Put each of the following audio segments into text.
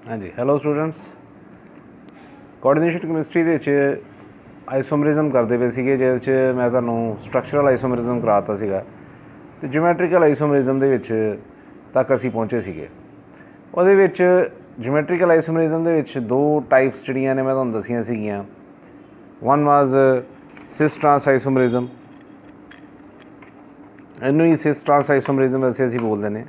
हाँ जी, hello students. Coordination chemistry ਦੇ ਵਿੱਚ ਆਈਸੋਮਰਿਜ਼ਮ ਕਰਦੇ ਪਏ ਸੀਗੇ, ਜਿਹਦੇ 'ਚ ਮੈਂ ਤੁਹਾਨੂੰ ਸਟਰਕਚਰਲ ਆਈਸੋਮਰਿਜ਼ਮ ਕਰਾਤਾ ਸੀਗਾ ਤੇ ਜਿਓਮੈਟ੍ਰੀਕਲ ਆਈਸੋਮਰਿਜ਼ਮ ਦੇ ਵਿੱਚ ਤੱਕ ਅਸੀਂ ਪਹੁੰਚੇ ਸੀਗੇ। ਉਹਦੇ ਵਿੱਚ ਜਿਓਮੈਟ੍ਰੀਕਲ ਆਈਸੋਮਰਿਜ਼ਮ ਦੇ ਵਿੱਚ ਦੋ ਟਾਈਪਸ ਜਿਹੜੀਆਂ ਨੇ ਮੈਂ ਤੁਹਾਨੂੰ ਦੱਸੀਆਂ ਸੀਗੀਆਂ। ਵਨ ਵਾਜ਼ ਸਿਸ ਟ੍ਰਾਂਸ ਆਈਸੋਮਰਿਜ਼ਮ, ਇਹਨੂੰ ਹੀ ਸਿਸ ਟ੍ਰਾਂਸ ਆਈਸੋਮਰਿਜ਼ਮ ਵੈਸੇ ਅਸੀਂ ਬੋਲਦੇ ਨੇ।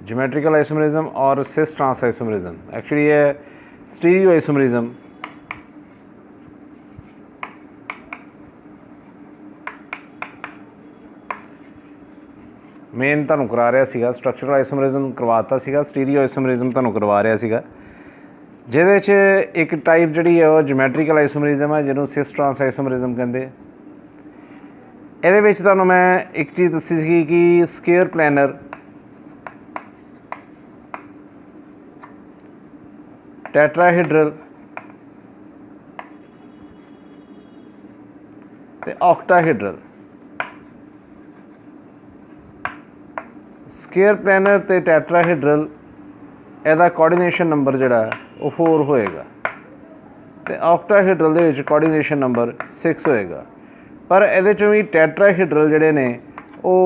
ज्योमेट्रिकल आइसोमरिज्म और सिस ट्रांस आइसोमरिज्म एक्चुअली है स्टीरियो आइसोमरिज्म। मेन तुहानूं करा रहा सीगा स्ट्रक्चरल आइसोमरिज्म करवाता सीगा, स्टीरियो आइसोमरिज्म तुहानूं करवा रहा सीगा, जिहदे च एक टाइप जिहड़ी है वो ज्योमेट्रिकल आइसोमरिज्म है, जिन्होंने सिस ट्रांस आइसोमरिज्म कहते। इहदे विच तुहानूं मैं एक चीज़ दसी सी कि स्केयर प्लैनर टैट्राहेड्रल ते ऑक्टाहेड्रल, स्केयर प्लैनर ते टैट्राहेड्रल ਇਹਦਾ कोऑर्डिनेशन नंबर जिहड़ा वो 4 होएगा ते ऑक्टाहेड्रल दे विच कोऑर्डिनेशन नंबर 6 होएगा। पर ਇਹਦੇ ਚੋਂ ਵੀ टैट्राहेड्रल ਜਿਹੜੇ ਨੇ ਉਹ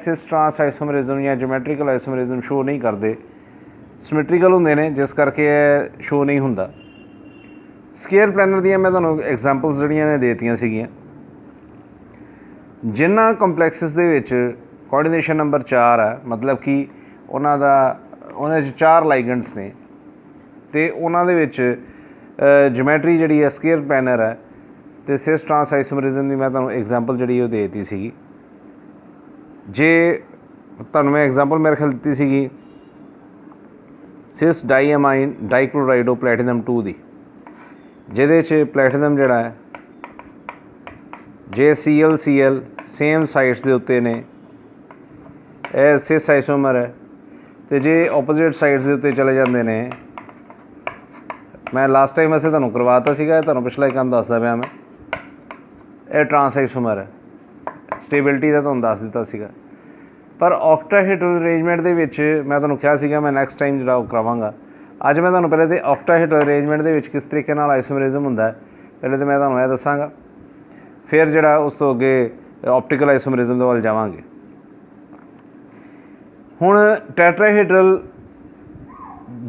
सिस ट्रांस आइसोमरिज्म या ज्योमेट्रिकल आइसोमरिज्म शो नहीं करते, सिमेट्रिकल होंदे ने, जिस करके शो नहीं होंदा। स्केयर प्लैनर दियां मैं तुहानूं एग्जाम्पल्स जिहड़ियां ने देतियां सीगियां। जिन्हां कंपलैक्सिस दे विच कोऑर्डिनेशन नंबर 4 है, मतलब कि उन्हां दा उहदे च 4 लाइगेंड्स ने ते उन्हां दे विच ज्योमैट्री जिहड़ी है स्केयर प्लैनर है ते सिस ट्रांस आइसोमरिज्म दी मैं तुहानूं एग्जाम्पल जिहड़ी वो देती सीगी। जे तुहानूं मैं एग्जाम्पल मेरे ख्याल दित्ती सीगी सिस डाईएमाइन डाईक्लोराइडो प्लैटिनम 2 दी, जिहदे च प्लैटिनम जिहड़ा है जे Cl सेम साइड्स दे उत्ते ने, यह सिस आइसोमर है, तो जे ओपोजिट साइड्स दे उत्ते चले जाते हैं। मैं लास्ट टाइम वैसे तुहानूं करवाता सीगा, तुहानूं पिछला ही काम दसदा पिया मैं, यह ट्रांस आइसोमर है, स्टेबिलिटी का तुहानूं दस दिता सीगा। पर ऑक्टाहेड्रल अरेंजमेंट दे विच मैं तुहानूं कहा सीगा मैं नैक्सट टाइम जिहड़ा वो करावांगा। अज मैं तुहानूं पहले तो ऑक्टाहेड्रल अरेंजमेंट दे विच किस तरीके नाल आइसोमरिज्म हुंदा है पहले तो मैं तुहानूं यह दसांगा, फिर जिहड़ा उस तो अगे ऑप्टिकल आइसोमरिज्म दे वल जावांगे। हुण टैट्राहेड्रल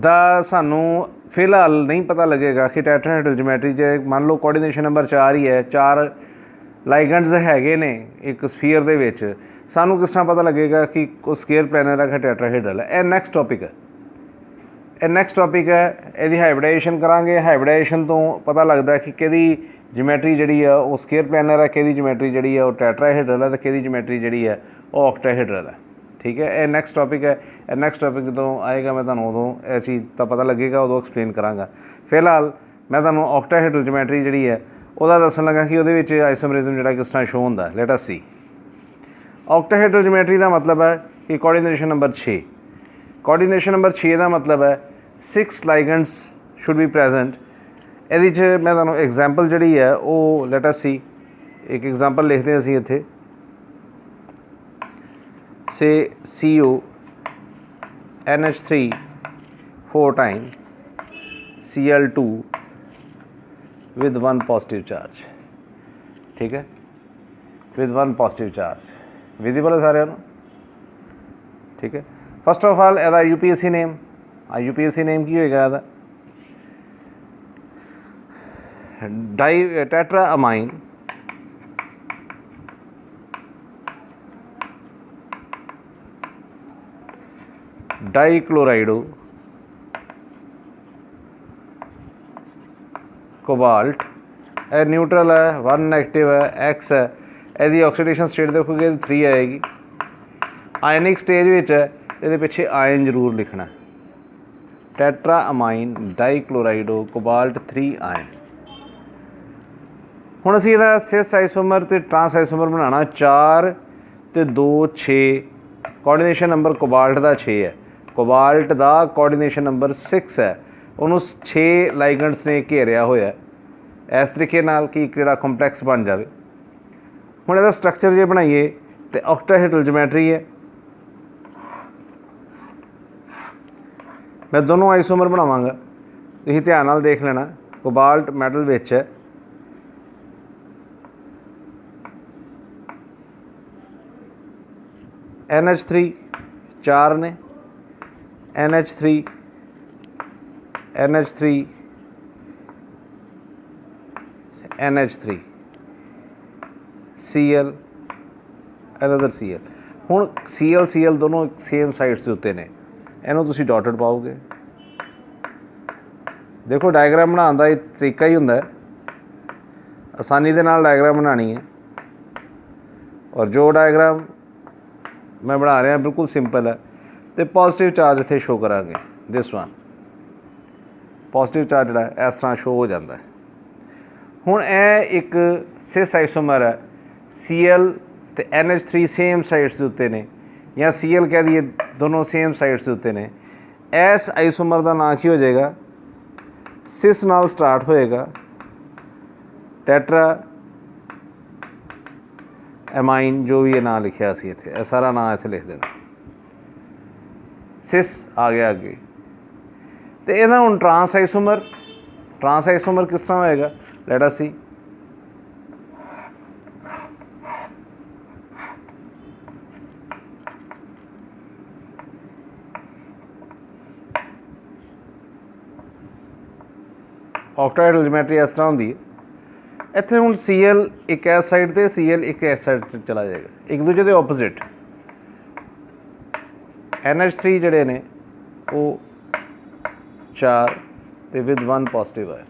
दा सानूं फिलहाल नहीं पता लगेगा कि टैट्राहेड्रल ज्योमैट्री जे मान लो कोऑर्डिनेशन नंबर 4 ही है, 4 लाइगेंड्स हैगे ने एक स्फीयर दे विच, सानूं किस तरह पता लगेगा कि कोई स्केयर प्लैनर है कि टैट्राहेड्रल है। यह नैक्सट टॉपिक है, यह नैक्सट टॉपिक है। यदि हाइब्रिडाइजेशन करांगे, हाइब्रिडाइजेशन तो पता लगता है कि किहदी ज्योमैट्री जिहड़ी है वो स्केयर प्लैनर है, किहदी ज्योमैट्री जिहड़ी है वो टैट्राहेड्रल है, तो किहदी ज्योमैट्री जिहड़ी है वो ऑक्टाहेड्रल है। ठीक है, यह नैक्सट टॉपिक है। यह नैक्सट टॉपिक जो आएगा मैं तुहानूं उदों यह चीज़ का पता लगेगा, उदों एक्सप्लेन करांगा। फिलहाल मैं तुहानूं ऑक्टाहेड्रल ज्योमैट्री जिहड़ी है ਉਹਦਾ ਦੱਸਣ ਲੱਗਾ कि ਉਹਦੇ ਵਿੱਚ आइसोमरिज्म ਜਿਹੜਾ किस तरह शो ਹੁੰਦਾ। लेट अस सी ऑक्टाहेड्रल ज्योमैट्री का मतलब है कि कोऑर्डिनेशन नंबर 6, कोऑर्डिनेशन नंबर 6 का मतलब है 6 लाइगेंड्स शुड बी प्रेजेंट। ਇਹਦੇ 'ਚ मैं ਤੁਹਾਨੂੰ एग्जाम्पल ਜਿਹੜੀ है वो लेट अस सी एक एग्जाम्पल लिखते हैं ਅਸੀਂ ਇੱਥੇ, से CO NH3 4 time Cl2 with 1 positive charge. ठीक है, with 1 पॉजिटिव चार्ज विजिबल है सारे नूं। ठीक है, फस्ट ऑफ ऑल ਇਹਦਾ UPSC नेम, UPSC नेम की होएगा ਇਹਦਾ डाई टैट्रा अमाइन डाईक्लोराइडो कोबाल्ट। यह न्यूट्रल है, 1 नेगेटिव है, X है। यदि ऑक्सीडेशन स्टेट देखोगे तो 3 आएगी। आयनिक स्टेज विच है, ये पिछे आयन जरूर लिखना, टैट्रा अमाइन डाईक्लोराइडो कोबाल्ट 3 आयन। हुण असीं इहदा सिस आइसोमर ते ट्रांस आइसोमर बनाना 4 ते 2 6, कोऑर्डिनेशन नंबर कोबाल्ट का 6 है, कोबाल्ट का कोऑर्डिनेशन नंबर 6 है, उन्होंने 6 लाइगेंड्स ने घेरिया होया इस तरीके नाल कि एक जिहड़ा कंपलैक्स बन जाए। हुण इहदा स्ट्रक्चर जे बनाइए तो ऑक्टाहेड्रल ज्योमेट्री है। मैं दोनों आइसोमर बनावांगा, तुसीं ध्यान नाल देख लेना। कोबाल्ट मैटल विच है, NH3 4 ने, NH3 NH3 NH3 Cl another Cl। हुण Cl दोनों सेम साइड्स के उत्ते ने, इहनूं तुसीं डॉटेड पाओगे। देखो डायग्राम बनाने का एक तरीका ही हुंदा है, आसानी दे नाल डायग्राम बनानी है। और जो डायग्राम मैं बना रहा बिल्कुल सिंपल है। तो पॉजिटिव चार्ज इत्थे शो करांगे, दिस वन पॉजिटिव चार्ज जिहड़ा इस तरह शो हो जाता है। हुण यह एक सिस आइसोमर है, Cl तो NH3 सेम साइड्स के उत्ते ने, या Cl कह दिए दोनों सेम साइड्स के उत्ते ने। इस आइसोमर का नाम की हो जाएगा, सिस नाल स्टार्ट होएगा, टेट्रा एमाइन जो भी ये नाम लिखा सी इत्थे, यह सारा नाम इत्थे लिख देना। सिस आ गया अगे। तो यदा हुण ट्रांस आइसोमर किस तरह होएगा, लेट अस सी। ऑक्टाहेड्रल ज्योमेट्री इस तरह होंदी है। इत्थे हुण Cl एक इस साइड ते, Cl एक इस साइड से चला जाएगा, एक दूजे के ओपोजिट। NH3 जड़े ने वो 4 ते विद 1 पॉजिटिव है,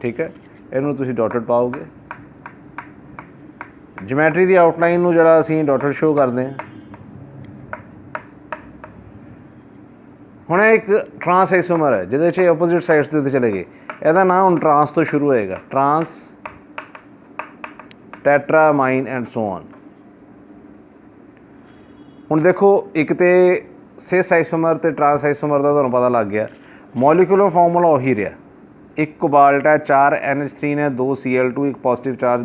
ठीक है। इनू तुसीं डॉटेड पाओगे। ज्योमेट्री की आउटलाइन नूं जिहड़ा असीं डॉटेड शो करते हैं। हुण एक ट्रांस आइसोमर है जिहदे ओपोजिट साइड्स के उत्ते चले गए, ਇਹਦਾ नाम हुण ट्रांस तो शुरू होएगा, ट्रांस टेट्रामाइन एंड सो ऑन। हुण देखो एक तो सिस आइसोमर तो ट्रांस आइसोमर का तुहानूं पता लग गया। मॉलिक्यूलर फॉर्मूला उही रहा, एक कोबाल्ट है, 4 NH3 ने, 2 Cl2, एक पॉजिटिव चार्ज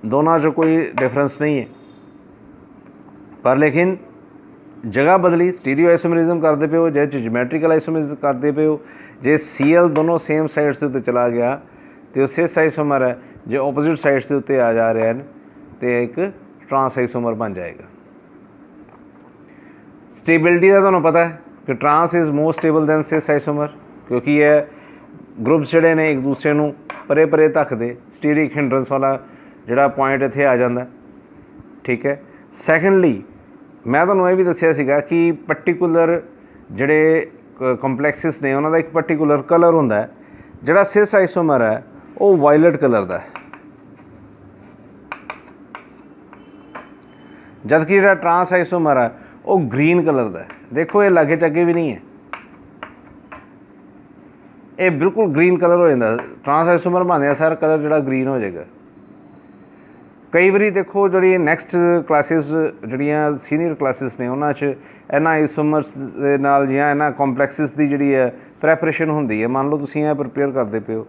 दोनों च कोई डिफरेंस नहीं है। पर लेकिन जगह बदली, स्टीरियो आइसोमरिज्म करते पे हो, जे ज्योमेट्रिकल आइसोमरिज्म करते पे हो, जे Cl दोनों सेम साइड्स के उत्ते चला गया तो सिस आइसोमर है, जो ओपोजिट साइड्स के उत्ते आ जा रहे हैं तो एक ट्रांस आइसोमर बन जाएगा। स्टेबिलिटी का तुहानूं पता है कि trans is more stable than cis isomer, क्योंकि यह ग्रुप्स जिहड़े ने एक दूसरे नूं परे परे धक्कदे, स्टीरिक हिंड्रेंस वाला जिहड़ा पॉइंट इत्थे आ जाता, ठीक है। सैकेंडली मैं तुहानूं ये भी दस्सिया सीगा कि पर्टिकुलर जिहड़े कंपलैक्सिस ने उन्हां दा एक पर्टिकुलर कलर हुंदा है। जिहड़ा सिस आइसोमर है वो वायलट कलर का है, जबकि जिहड़ा ट्रांस आइसोमर है वो ग्रीन कलर का है। देखो ये लागे चागे भी नहीं है, ये बिल्कुल ग्रीन कलर हो जाता। ट्रांस आइसोमर बनने सारा कलर जिहड़ा ग्रीन हो जाएगा। कई बारी देखो जी नैक्सट क्लासिस जड़ियाँ सीनियर क्लासिस ने उन्होंने इन्होंने आइसोमर्स दे नाल या इन्होंने कॉम्पलैक्सिस की जी है प्रैपरेशन होंगी है। मान लो तुम यह प्रिपेयर करते पे हो,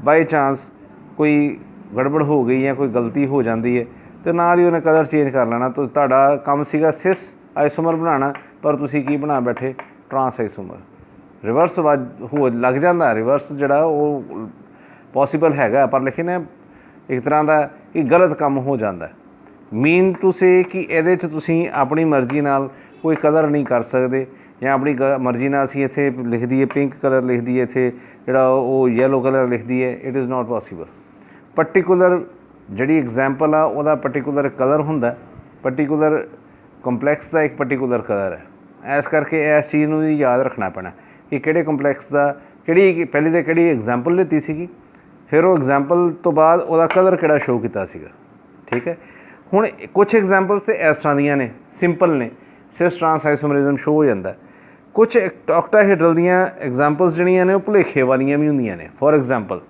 बाई चांस कोई गड़बड़ हो गई या कोई गलती हो जाती है तो नाल ही उन्हें कलर चेंज कर लेना। तो तुहाडा काम सीगा सिस आइसोमर बनाना, पर तुसीं की बना बैठे ट्रांस आइसोमर। रिवर्स हो लग जाता, रिवर्स जिहड़ा वो पॉसीबल हैगा, पर लेकिन एक तरह का कि गलत काम हो जाता है। मीन टू से कि ये तुसीं अपनी मर्जी नाल कोई कलर नहीं कर सकते, या अपनी मर्जी नाल असीं इत्थे लिख दीए पिंक कलर लिख दीए, इत्थे जिहड़ा वो येलो कलर लिख दीए, it is not possible. Particular जिहड़ी एग्जाम्पल आ उहदा पर्टिकुलर कलर हुंदा, पर्टिकुलर कंपलैक्स का एक पर्टिकुलर कलर है। इस करके इस चीज़ नूं भी याद रखना पैना कि किहड़े कंपलैक्स का किहड़ी पहली तो किहड़ी एग्जाम्पल लीती सीगी, फिर वो एग्जाम्पल तो बाद वह कलर किहड़ा शो किया सीगा, ठीक है। हुण कुछ एग्जाम्पल्स तो इस तरह दियां ने, सिंपल ने, सिस ट्रांस आइसोमरिज्म शो हो जाता है। कुछ ऑक्टाहेड्रल दियां एग्जाम्पल्स जिहड़ियां ने वो भुलेखे वालियां भी हुंदियां ने। फॉर एग्जाम्पल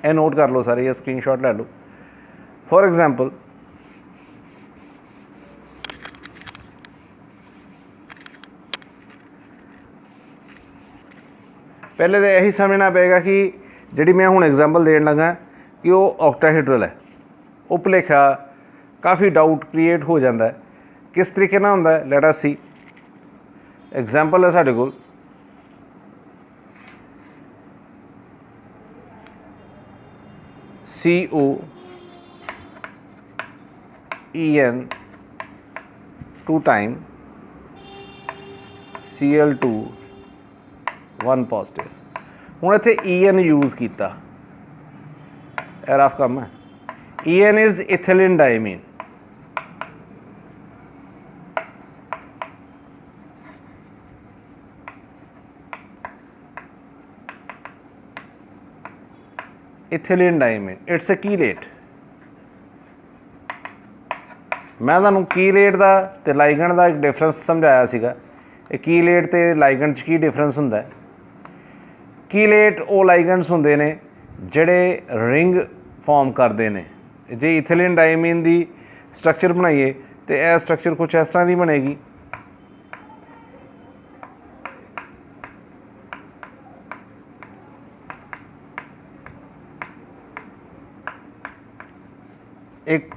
ये नोट कर लो सारे, ये स्क्रीनशॉट लै लो। फॉर एग्जाम्पल पहले तो यही समझना पेगा कि जिहड़ी मैं हुण एग्जाम्पल देण लगा कि वो ऑक्टाहेड्रल है। वो भुलेखा काफ़ी डाउट क्रिएट हो जाता है। किस तरीके ना होंदा है, लेट अस सी। एग्जाम्पल है साढ़े कोल COEN 2 टाइम Cl2 1 पॉजिटिव। हुण इत्थे EN यूज़ किया, यह रफ काम है। EN is ethylene diamine. Ethylene diamine, it's a chelate. मैं तुहानूं कीलेट का ते लाइगेंड का एक डिफरेंस समझाया सीगा। कीलेट ते लाइगेंड च की डिफरेंस हुंदा है। कीलेट वो लाइगेंड्स हुंदे ने जिहड़े रिंग फॉर्म करते हैं। जे इथिलीन डायमीन की स्ट्रक्चर बनाइए तो यह स्ट्रक्चर कुछ इस तरह की बनेगी। एक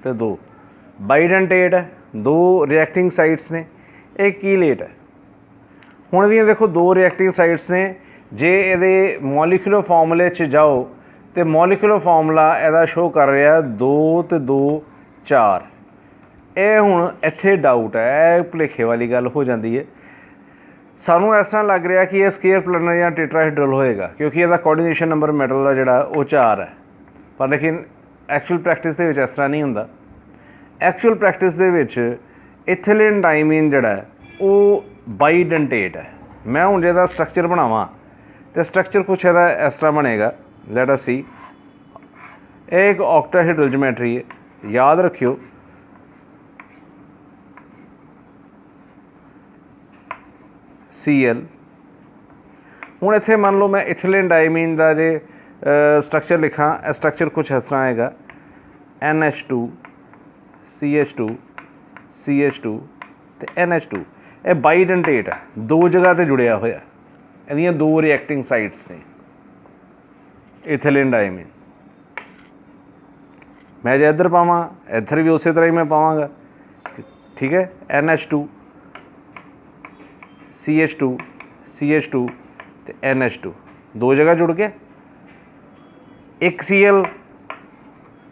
तो दो बाइडेंटेट है, दो रिएक्टिंग साइड्स ने, एक कीलेट है। हुण दी देखो दो रिएक्टिंग साइड्स ने। जे ये मॉलिक्यूलर फॉर्मूले च जाओ तो मॉलिक्यूलर फॉर्मूला यदा शो कर रहा 2 तो 2 4। यह हुण इत्थे डाउट है, भुलेखे वाली गल हो जाती है। सानू इस तरह लग रहा कि यह स्केयर प्लैनर या टेट्राहेड्रल होएगा क्योंकि इसका कोऑर्डिनेशन नंबर मेटल का जिहड़ा वो 4 है। पर लेकिन एक्चुअल प्रैक्टिस दे विच इस तरह नहीं हुंदा। एक्चुअल प्रैक्टिस दे विच इथिलीन डायमीन जिहड़ा है वो बाइडेंटेट है। मैं हुण जिहदा स्ट्रक्चर बनावां तो स्ट्रक्चर कुछ इहदा इस तरह बनेगा। लेट अस सी। एक ऑक्टाहेड्रल ज्योमेट्री है, याद रखियो। Cl हुण इत्थे मान लो मैं इथिलीन डायमीन का जे स्ट्रक्चर लिखा, स्ट्रक्चर कुछ इस तरह आएगा NH2 CH2 CH2 तो NH2। यह बाइडेंटेट है, दो जगह पर जुड़िया होया। इहदियां दो रिएक्टिंग साइड्स ने इथिलीन डायमीन। मैं जो इधर पावां इधर भी उस तरह ही मैं पावांगा। ठीक है, NH2 CH2 CH2 तो NH2 दो जगह जुड़ के एक Cl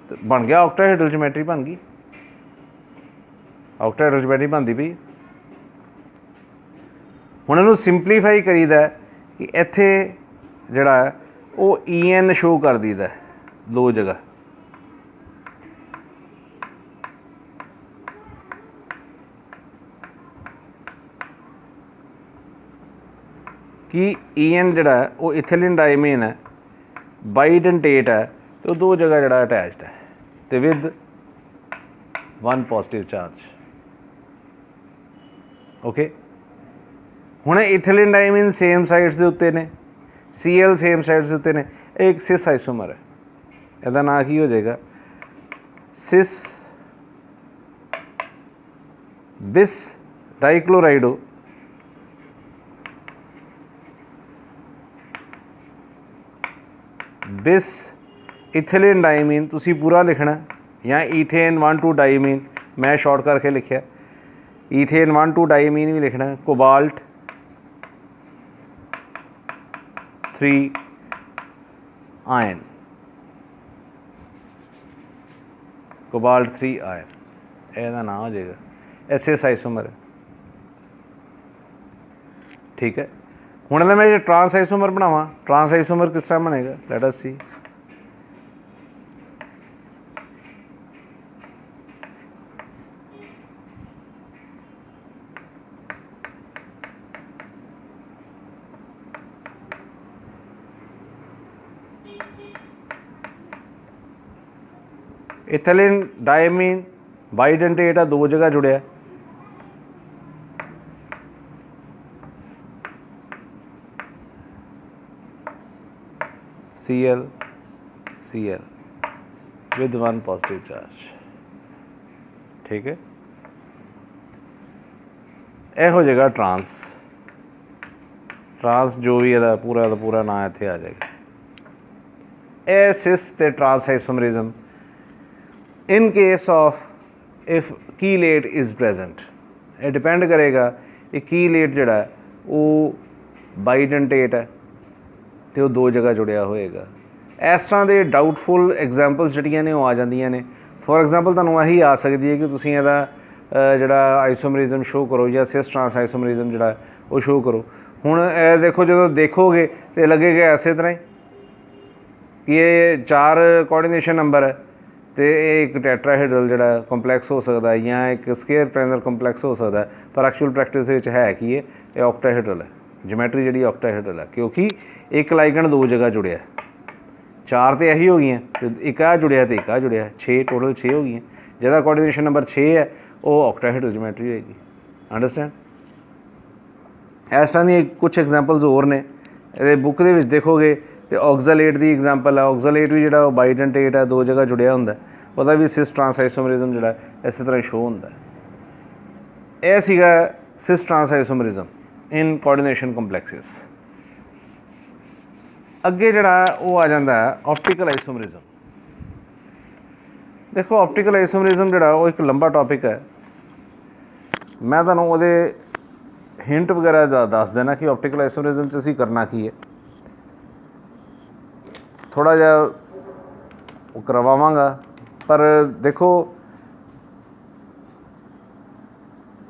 तो बन गया ऑक्टाहेड्रल ज्योमेट्री बन गई। ऑक्टाहेड्रल ज्योमेट्री बनती पई। हुण इहनूं सिंपलीफाई करीदा कि इत्थे जिहड़ा है वो EN शो कर दीदा दो जगह। कि EN जिहड़ा है वो इथिलीन डायमीन है, बाइडेंटेट है, तो दो जगह जिहड़ा अटैच्ड है तो विद 1 पॉजिटिव चार्ज। ओके, हुण इथिलीन डायमीन सेम साइड्स के उत्ते ने, Cl सेम साइड्स के उत्ते ने। एक सिस आइसोमर है, इसका नाम की हो जाएगा सिस बिस डाइक्लोराइडो बिस इथिलीन डायमीन तुसी पूरा लिखना, या ईथेन 1,2 डायमीन मैं शॉर्ट करके लिखा। ईथेन 1,2 डायमीन भी लिखना। कोबाल्ट 3 आयन, कोबाल्ट 3 आयन, ਇਹਦਾ नाम हो जाएगा SS आइसोमर। ठीक है, हुण मैं जो ट्रांस आइसोमर बनावा, ट्रांस आइसोमर किस तरह बनेगा, लेट अस सी। इथिलीन डायमीन बाइडेंटेट है, दो जगह जुड़िया। Cl Cl with 1 positive charge. ठीक है, यह हो जाएगा ट्रांस। ट्रांस जो भी है पूरा का पूरा नाम इत्थे आ जाएगा। ਇਹ सिस ਤੇ trans isomerism in case of if chelate is present. ये डिपेंड करेगा ये कीलेट जिहड़ा वो बाइडेंटेट है तो दो जगह जुड़िया होएगा। इस तरह के डाउटफुल एग्जाम्पल्स जिहड़ियां ने वो आ जांदियां ने। फॉर एग्जाम्पल तुहानूं यही आ सकती है कि तुसीं इहदा जिहड़ा आइसोमरिज्म शो करो या सिस ट्रांस आइसोमरिज्म जिहड़ा वो शो करो। हुण देखो जो देखोगे तो लगेगा इस तरह ही कि ये 4 कोऑर्डिनेशन नंबर है तो एक टैट्राहेड्रल जिहड़ा कंपलैक्स हो सकता है या एक स्केयर प्लेनर कंपलैक्स हो सकता है, पर एक्चुअल प्रैक्टिस है कि ये ऑक्टाहेड्रल है। ज्योमैट्री जिहड़ी ऑक्टाहेड्रल है क्योंकि एक लाइगेंड दो जगह जुड़िया, 4 तो यही हो गई तो एक आ जुड़िया तो एक आ जुड़िया, 6 टोटल 6 हो गई। जिहदा कोऑर्डिनेशन नंबर 6 है वो ऑक्टाहेड्रल ज्योमैट्री होएगी। अंडरस्टैंड। इस तरह दी कुछ एग्जाम्पल्स होर ने ये बुक दे विच देखोगे तो ऑक्सलेट की एग्जाम्पल है। ऑक्सलेट भी जो बाइडेंटेट है, दो जगह जुड़िया होंगे, वह भी सिस ट्रांस आइसोमरिज्म जो इस तरह शो होंगे। यह सीगा cis trans isomerism in coordination complexes. अगे जड़ा वो आ जाता है ऑप्टिकल आइसोमरिज्म। देखो ऑप्टिकल आइसोमरिज्म जड़ा वो एक लंबा टॉपिक है, मैं तुहानूं उहदे हिंट वगैरह दस देना कि ऑप्टिकल आइसोमरिज्म च असीं करना की है। थोड़ा जिहा करवावांगा, पर देखो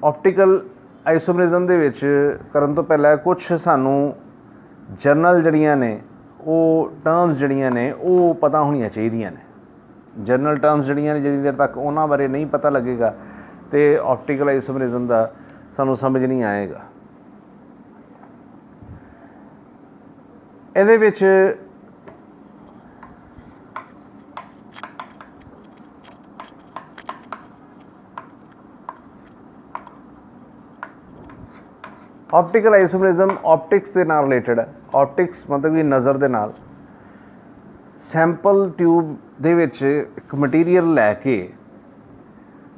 ऑप्टिकल आइसोमरिज्म दे विच करन तो पहले कुछ सानू जर्नल जड़ियां ने वो टर्म्स जड़ियां ने वो पता होनियां चाहिदियां ने। जर्नल टर्म्स जड़ियां ने जिन्नी देर तक उन्हां बारे नहीं पता लगेगा तो ऑप्टिकल आइसोमरिज्म का सानू समझ नहीं आएगा। इहदे विच ऑप्टिकल आइसोमरिज्म ऑप्टिक्स के नाल रिलेटेड है। ऑप्टिक्स मतलब कि नज़र के नाल सैंपल ट्यूब दे विच एक मटीरियल लैके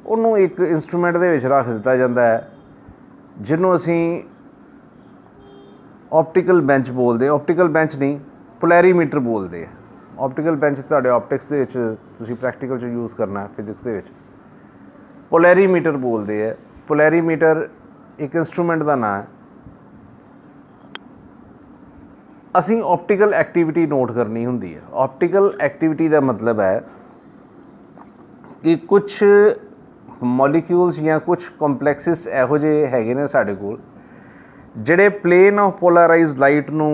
उन्होंने एक इंस्ट्रूमेंट दे विच रख दिता जाता है जिन्हों असी ऑप्टिकल बेंच बोलते। ऑप्टिकल बेंच नहीं, पोलैरीमीटर बोलते हैं। ऑप्टिकल बेंच तुहाडे ऑप्टिक्स दे विच तुसीं प्रैक्टिकल च यूज़ करना है, फिजिक्स दे विच पोलैरीमीटर बोलते हैं। पोलैरीमीटर एक इंस्ट्रूमेंट का नाम है। असी ऑप्टिकल एक्टिविटी नोट करनी होंदी है। ऑप्टिकल एक्टिविटी का मतलब है कि कुछ मॉलिक्यूल्स या कुछ कंपलैक्सिस इहो जिहे हैगे ने साडे कोल जिहड़े प्लेन ऑफ पोलराइज लाइट नूं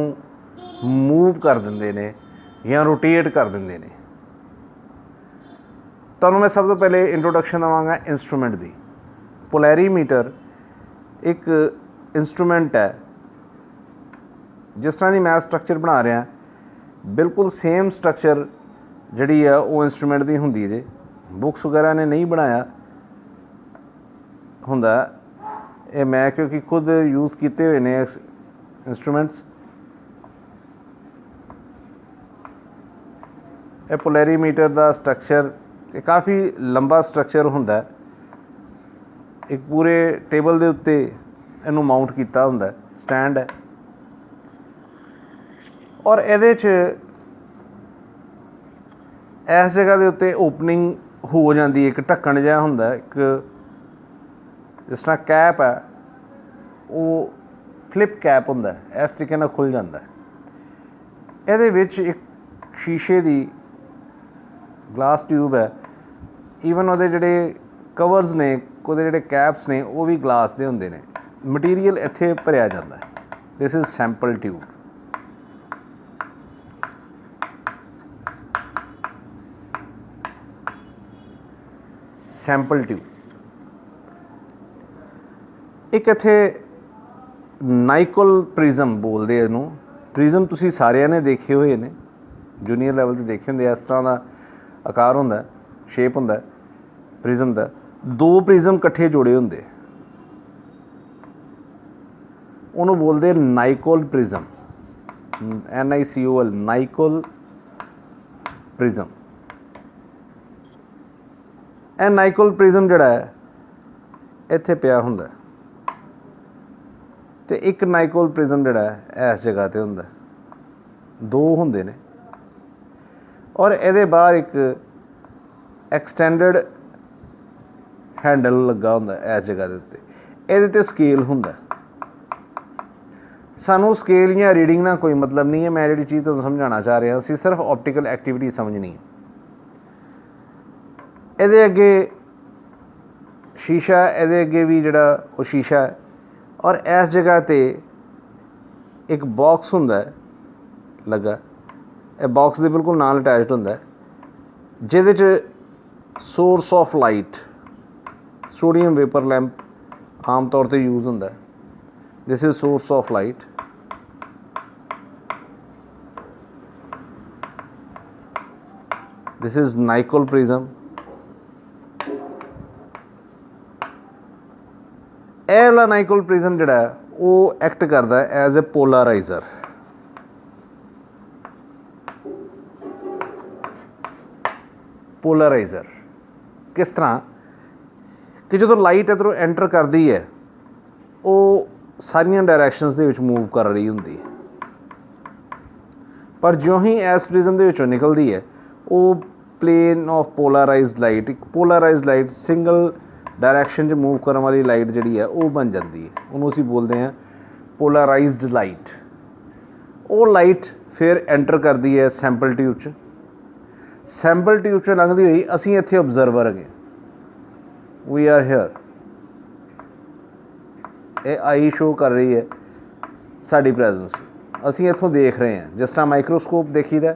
मूव कर दिंदे ने या रोटेट कर दिंदे ने। तुहानूं मैं सब तो पहले इंट्रोडक्शन देवांगा इंस्ट्रूमेंट दी। पोलैरीमीटर एक इंस्ट्रूमेंट है, जिस तरह की मैं स्ट्रक्चर बना रहा बिल्कुल सेम स्ट्रक्चर जिहड़ी है वो इंस्ट्रूमेंट की होंदी जे। बुक्स वगैरह ने नहीं बनाया हुंदा, ये मैं क्योंकि खुद यूज़ किए हुए ने इंस्ट्रूमेंट्स। ये पोलैरीमीटर का स्ट्रक्चर काफ़ी लंबा स्ट्रक्चर हुंदा है। एक पूरे टेबल के उत्ते इनू माउंट किया हुंदा, स्टैंड है। और इहदे च इस जगह के उत्ते ओपनिंग हो जाती है, एक ढक्कन जिहा हुंदा, एक जिस तरह कैप है वो फ्लिप कैप हुंदा, इस तरीके नाल खुल जाता है। इहदे विच एक शीशे की ग्लास ट्यूब है। ईवन वो जिहड़े कवर्स ने, ਉਹਦੇ ਜਿਹੜੇ कैप्स ने वो भी ग्लास के होंगे ने। मटीरियल इत्थे भरिया जाता है। This is sample tube. Sample tube एक इत्थे नाइकोल प्रिज्म बोलते हैं इनू। प्रिज्म तुसीं सारिਆਂ ने देखे हुए ने, जूनीयर लैवल ते देखे होंगे। इस तरह का आकार होंदा, शेप होंदा प्रिज्म का। दो प्रिज्म कट्ठे जोड़े होंगे, उन्होंने बोलते नाइकोल प्रिज्म, NICOL, नाइकोल प्रिज्म। यह नाइकोल प्रिज्म जिहड़ा है इत्थे पिया हुंदा ते एक नाइकोल प्रिज्म जिहड़ा है इस जगह ते हुंदा। दो हुंदे ने। और ये बाहर एक एक्सटेंडेड हैंडल लगा होंदा इस जगह के उत्ते, ये स्केल होंदा। सानू स्केल या रीडिंग ना कोई मतलब नहीं है, मैं जी चीज़ तुहानूं समझाना चाह रहा असीं सिर्फ ऑप्टिकल एक्टिविटी समझनी है। ये अगे शीशा, ये अगे भी जिहड़ा वो शीशा है, और इस जगह ते एक बॉक्स हुंदा है लगा, ये बॉक्स दे बिल्कुल नाल अटैच्ड हुंदा है, जिहदे च source of light sodium vapour lamp आम तौर पर यूज़ होंदा है। This is source of light. This is nicol prism. ਇਹ वाला नाइकोल प्रिज्म जिहड़ा है वो एक्ट करता है एज ए पोलराइजर। पोलराइजर किस तरह कि जो लाइट इधरों एंटर करती है वो सारिया डायरैक्शनस दे विच मूव कर रही होंदी है, पर जो ही इस प्रिज्म दे विचों निकलती है वो प्लेन ऑफ पोलराइज्ड लाइट, एक पोलराइज्ड लाइट सिंगल डायरैक्शन च मूव करने वाली लाइट जिहड़ी है वो बन जाती है, उन्होंने असीं बोलते हैं पोलराइज्ड लाइट। वो लाइट फिर एंटर करती है सैंपल ट्यूब च, सैंपल ट्यूब च लंघदी हुई असीं इत्थे ऑब्जर्वर है, वी आर हेयर। ये आई शो कर रही है साडी प्रैजेंस, असीं इत्थों देख रहे हैं जिस तरह माइक्रोस्कोप देखीदा,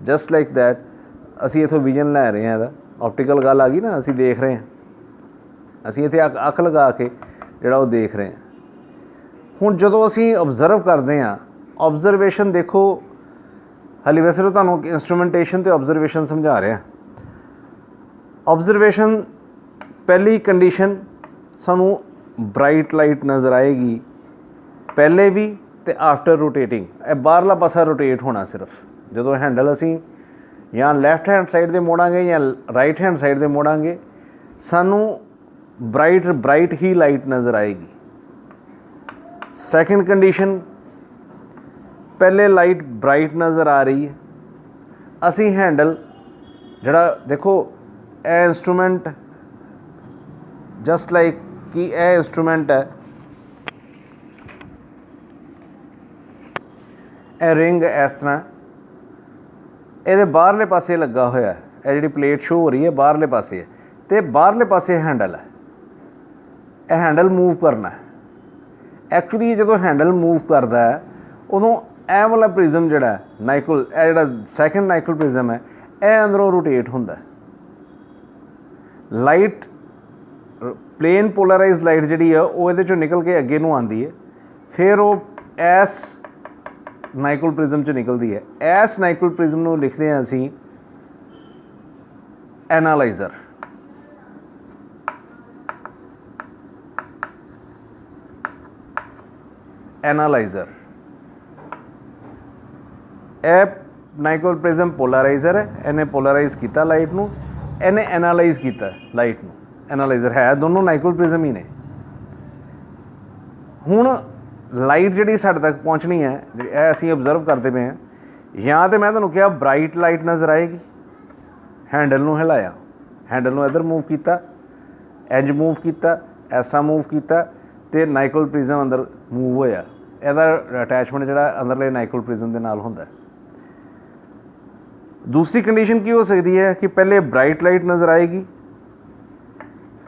जस्ट लाइक दैट असीं इत्थों विजन लै रहे हैं। इहदा ऑप्टिकल गल आ गई ना, असीं देख रहे हैं, असीं इत्थे अख लगा के जिहड़ा वो देख रहे हैं। हुण जदों असीं ऑब्जर्व करते हैं, ऑब्जरवेशन देखो हाली वैसे तो तुहानूं इंस्ट्रूमेंटेशन तो ऑब्जरवेशन समझा रहा। ऑब्जरवेशन पहली कंडीशन सानूं ब्राइट लाइट नज़र आएगी पहले भी तो आफ्टर रोटेटिंग। यह बाहरला पासा रोटेट होना सिर्फ जदों हैंडल असीं या लैफ्ट हैंड साइड दे मोड़ांगे या राइट हैंड साइड दे मोड़ांगे, सानूं ब्राइट ही लाइट नज़र आएगी। सेकंड कंडीशन, पहले लाइट ब्राइट नज़र आ रही है, असी हैंडल जड़ा देखो ए इंस्ट्रूमेंट जस्ट लाइक कि ए इंस्ट्रूमेंट है, ए रिंग इस तरह ये बाहरले पासे लगा होया है, जी प्लेट शो हो रही है बाहरले पासे है, तो बाहरले पासे हैंडल है, यह हैंडल मूव करना है। एक्चुअली जो हैंडल मूव करता है उदों ए वाला प्रिज्म जिहड़ा नाइकोल, यह जिहड़ा सैकेंड नाइकोल प्रिज्म है, यह अंदरों रोटेट होंदा है। लाइट प्लेन पोलराइज लाइट जिहड़ी है वो इहदे चों निकल के अगे नूं आंदी है, फिर वो एस नाइकोल प्रिज्म च निकलती है। एस नाइकोल प्रिज्म नूं लिखते हैं असीं एनालाइजर। एनालाइजर ए नाइकोल प्रिज्म पोलराइजर है, इन्हें पोलराइज किया लाइट नूं, इन्हें एनालाइज किया लाइट नूं। एनालाइजर है दोनों नाइकोल प्रिज्म ही ने। हुण लाइट जिहड़ी साडे तक पहुँचनी है, यह असीं ऑब्जर्व करते पे हैं, या तो मैं तुहानूं कहा ब्राइट लाइट नज़र आएगी, हैंडल नूं हिलाया, हैंडल नूं इधर मूव किया, इंज मूव किया, इस तरह मूव किया, तो नाइकोल प्रिज्म अंदर मूव होया। इहदा अटैचमेंट जिहड़ा अंदरले नाइकोल प्रिज्म दे नाल हुंदा है। दूसरी कंडीशन की हो सकती है कि पहले ब्राइट लाइट नज़र आएगी,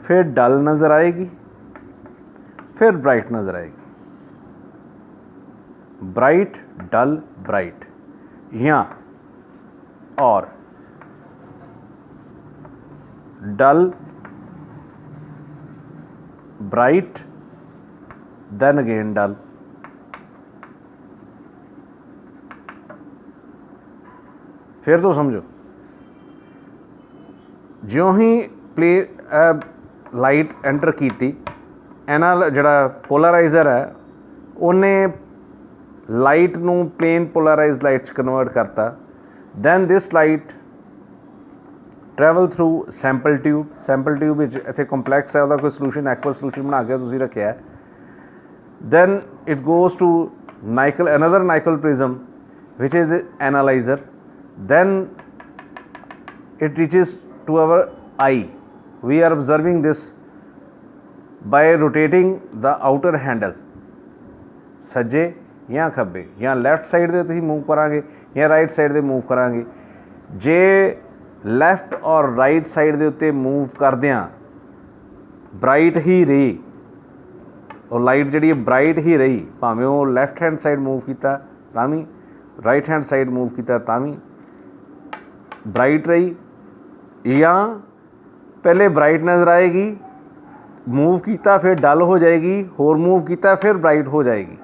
फिर डल नज़र आएगी, फिर ब्राइट नज़र आएगी। ब्राइट डल ब्राइट, या और डल ब्राइट देन अगेन डल। फिर तो समझो जो ही प्ले लाइट एंटर की, एना जड़ा पोलराइजर है उन्हें लाइट नूं प्लेन पोलराइज लाइट कन्वर्ट करता। Then this light travel through sample tube. Sample tube इत्थे कंपलैक्स है, कोई सोल्यूशन एक्वा सोल्यूशन बना के तुसीं रखिया है। Then it goes to nicol another nicol prism which is analyser. Then it reaches to our eye. We are observing this by rotating the outer handle, सज्जे या खब्बे या लैफ्ट साइड दे तुसीं मूव करांगे या राइट साइड दे मूव करांगे। जे left और right side दे उत्ते मूव करदियां ब्राइट ही रही और लाइट जिहड़ी ब्राइट ही रही, भावें वो लैफ्ट हैंड साइड मूव कीता तां भी, राइट हैंड साइड मूव कीता तां भी ब्राइट रही, या पहले ब्राइट नज़र आएगी, मूव किया फिर डल हो जाएगी, होर मूव किया फिर ब्राइट हो जाएगी,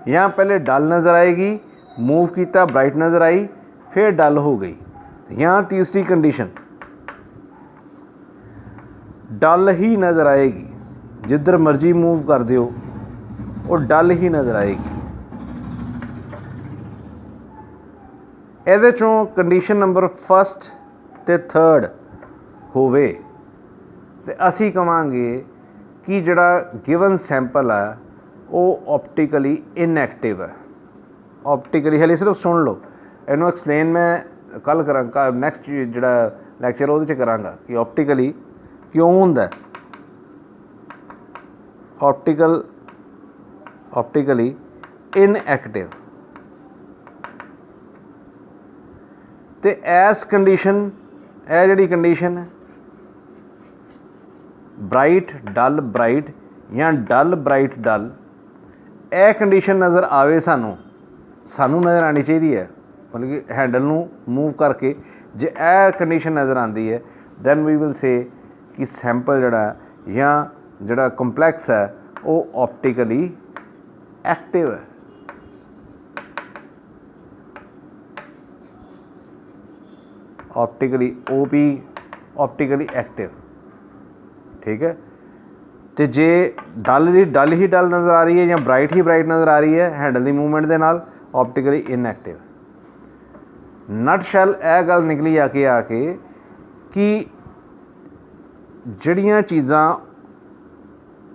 या पहले डल नज़र आएगी, मूव किया ब्राइट नज़र आई फिर डल हो गई। यहाँ तीसरी कंडीशन डल ही नज़र आएगी, जिधर मर्जी मूव कर दियो वो डल ही नज़र आएगी। ਇਹਦੇ ਚੋਂ कंडीशन नंबर फस्ट ਤੇ थर्ड ਹੋਵੇ ਤੇ ਅਸੀਂ ਕਵਾਂਗੇ कि ਜਿਹੜਾ गिवन सैंपल है वो ऑप्टिकली इनएक्टिव है। ऑप्टिकली हले सिर्फ सुन लो, इनू एक्सप्लेन मैं कल करा नैक्सट जो लैक्चर वो कराँगा कि ऑप्टिकली क्यों होंदा ऑप्टिकली इनएक्टिव। तो एस कंडीशन ए जी कंडीशन है ब्राइट डल ब्राइट या डल ब्राइट डल, यह कंडीशन नज़र आवे सानू नज़र आनी चाहिए है, मतलब कि हैंडल नू मूव करके जे यह कंडीशन नज़र आती है दैन वी विल से कि सैंपल जड़ा या जड़ा कंपलैक्स है वो ऑप्टिकली एक्टिव है। ऑप्टिकली OP ऑप्टिकली एक्टिव, ठीक है। तो जे डल ही डल नज़र आ रही है या ब्राइट ही ब्राइट नज़र आ रही है हैंडल की मूवमेंट के नाल, ऑप्टिकली इनएक्टिव। नट शैल यह गल निकली आके कि जड़ियाँ चीज़ां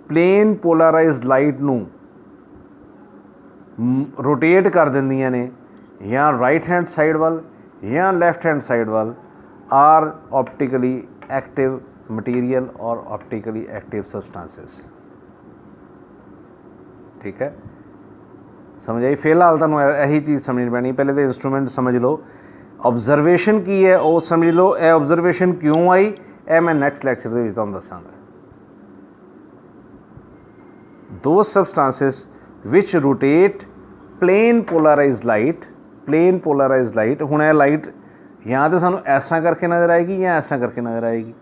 प्लेन पोलराइज्ड लाइट नू रोटेट कर दिंदियां ने या राइट हैंड साइड वाल या लैफ्ट हैंड साइड वाल आर ऑप्टिकली एक्टिव मटीरियल और ऑप्टिकली एक्टिव सबस्टांसिस, ठीक है। समझ आई? फिलहाल तुहानूं यही चीज़ समझनी पैनी, पहले तो इंस्ट्रूमेंट समझ लो, ऑब्जरवेशन की है वो समझ लो, यह ऑब्जरवेशन क्यों आई यह मैं नैक्सट लैक्चर के विच तुहानूं दसांगा। दो substances which rotate plane polarized light, हुण यह लाइट या तो सानूं इस तरह करके नज़र आएगी या इस तरह करके नज़र आएगी।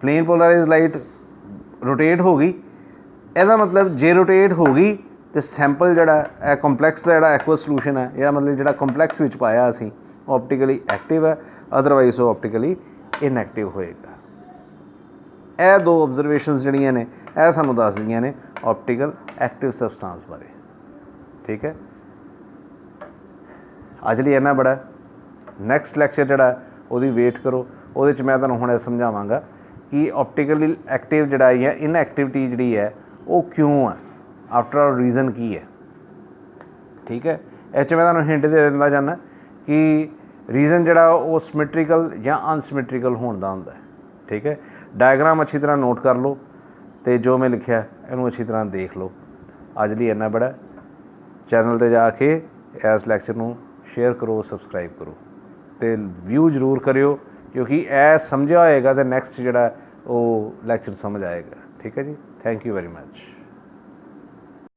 प्लेन पोलराइज्ड लाइट रोटेट हो गई, यदा मतलब जे रोटेट हो गई तो सैंपल जड़ा कंपलैक्स का एक्वस सलूशन है या मतलब जो कंपलैक्स में पाया असी ऑप्टिकली एक्टिव है, अदरवाइज वो ऑप्टिकली इनएक्टिव होएगा। यह दो ऑब्जरवेशनस जड़ियाँ ने यह सानू दस दियाँ ने ऑप्टिकल एक्टिव सबसटांस बारे, ठीक है। अज लिए इन्ना बड़ा, नैक्सट लैक्चर जड़ा वो वेट करो, वो मैं तुहानूं हुण समझावांगा कि ऑप्टिकली एक्टिव जड़ा या इनएक्टिविटी जी है वो क्यों है, आफ्टर ऑल रीज़न की है, ठीक है। इस मैं तुहानूं हिंट दे दिंदा जाना कि रीज़न जड़ा वो सिमेट्रिकल या अनसिमेट्रिकल होने का हुंदा है, ठीक है। डायग्राम अच्छी तरह नोट कर लो तो जो मैं लिखा इनू अच्छी तरह देख लो। अज लिए इन्ना बड़ा, चैनल पर जाके इस लैक्चर नूं शेयर करो, सबसक्राइब करो तो व्यू जरूर करियो, क्योंकि यह समझा होएगा तो नैक्सट जड़ा वो लैक्चर समझ आएगा, ठीक है जी। Thank you very much.